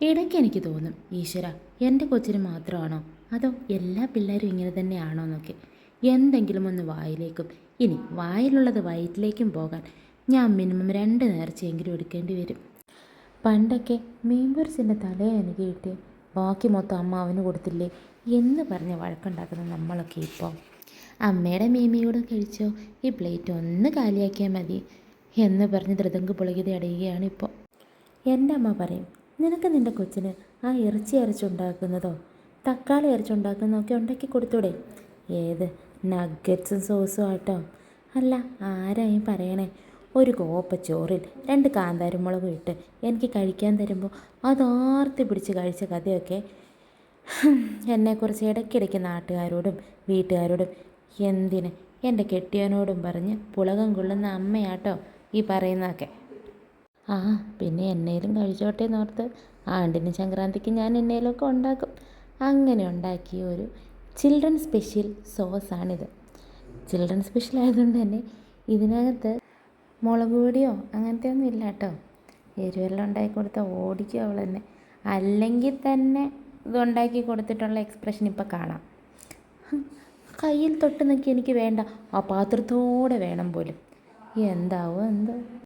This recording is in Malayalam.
ഇടയ്ക്ക് എനിക്ക് തോന്നും, ഈശ്വര, എൻ്റെ കൊച്ചിന് മാത്രമാണോ അതോ എല്ലാ പിള്ളേരും ഇങ്ങനെ തന്നെയാണോ എന്നൊക്കെ. എന്തെങ്കിലും ഒന്ന് വായിലേക്കും ഇനി വായിലുള്ളത് വയറ്റിലേക്കും പോകാൻ ഞാൻ മിനിമം 2 നേർച്ചയെങ്കിലും എടുക്കേണ്ടി വരും. പണ്ടൊക്കെ മീൻപൊരിച്ചിൻ്റെ തലയെ എനിക്ക് കിട്ടി, ബാക്കി മൊത്തം അമ്മ അവന് കൊടുത്തില്ലേ എന്ന് പറഞ്ഞ് വഴക്കുണ്ടാക്കുന്ന നമ്മളൊക്കെ ഇപ്പോൾ അമ്മയുടെ മീമിയോട് കഴിച്ചോ, ഈ പ്ലേറ്റ് ഒന്ന് കാലിയാക്കിയാൽ മതി എന്ന് പറഞ്ഞ് ധൃതങ്ക് പുളകിത അടയുകയാണ് ഇപ്പോൾ. എൻ്റെ അമ്മ പറയും, നിനക്ക് നിൻ്റെ കൊച്ചിന് ആ ഇറച്ചി അരച്ചുണ്ടാക്കുന്നതോ തക്കാളി അരച്ചുണ്ടാക്കുന്നതൊക്കെ ഉണ്ടാക്കി കൊടുത്തൂടെ. ഏത് നഗറ്റ്സും സോസും ആട്ടോ. അല്ല, ആരായും പറയണേ, ഒരു കോപ്പ ചോറിൽ 2 കാന്താരിമുളകും ഇട്ട് എനിക്ക് കഴിക്കാൻ തരുമ്പോൾ അതാർത്തി പിടിച്ച് കഴിച്ച കഥയൊക്കെ എന്നെക്കുറിച്ച് ഇടയ്ക്കിടയ്ക്ക് നാട്ടുകാരോടും വീട്ടുകാരോടും എന്തിന് എൻ്റെ കെട്ടിയവനോടും പറഞ്ഞ് പുളകം കൊള്ളുന്ന അമ്മയാട്ടോ ഈ പറയുന്നതൊക്കെ. ആ, പിന്നെ എന്നേലും കഴിച്ചോട്ടെ എന്നോർത്ത് ആണ്ടിനും സംക്രാന്തിക്ക് ഞാൻ എന്നേലുമൊക്കെ ഉണ്ടാക്കും. അങ്ങനെ ഉണ്ടാക്കിയ ഒരു ചിൽഡ്രൻ സ്പെഷ്യൽ സോസാണിത്. ചിൽഡ്രൻ സ്പെഷ്യൽ ആയതുകൊണ്ട് തന്നെ ഇതിനകത്ത് മുളക് പൊടിയോ അങ്ങനത്തെ ഒന്നും ഇല്ല കേട്ടോ. എരിവെല്ലാം ഉണ്ടാക്കി കൊടുത്താൽ ഓടിക്കും അവൾ തന്നെ. അല്ലെങ്കിൽ തന്നെ ഇതുണ്ടാക്കി കൊടുത്തിട്ടുള്ള എക്സ്പ്രഷൻ ഇപ്പം കാണാം. കയ്യിൽ തൊട്ട് നോക്കി എനിക്ക് വേണ്ട, ആ പാത്രത്തോടെ വേണം പോലും. എന്താവോ എന്തോ.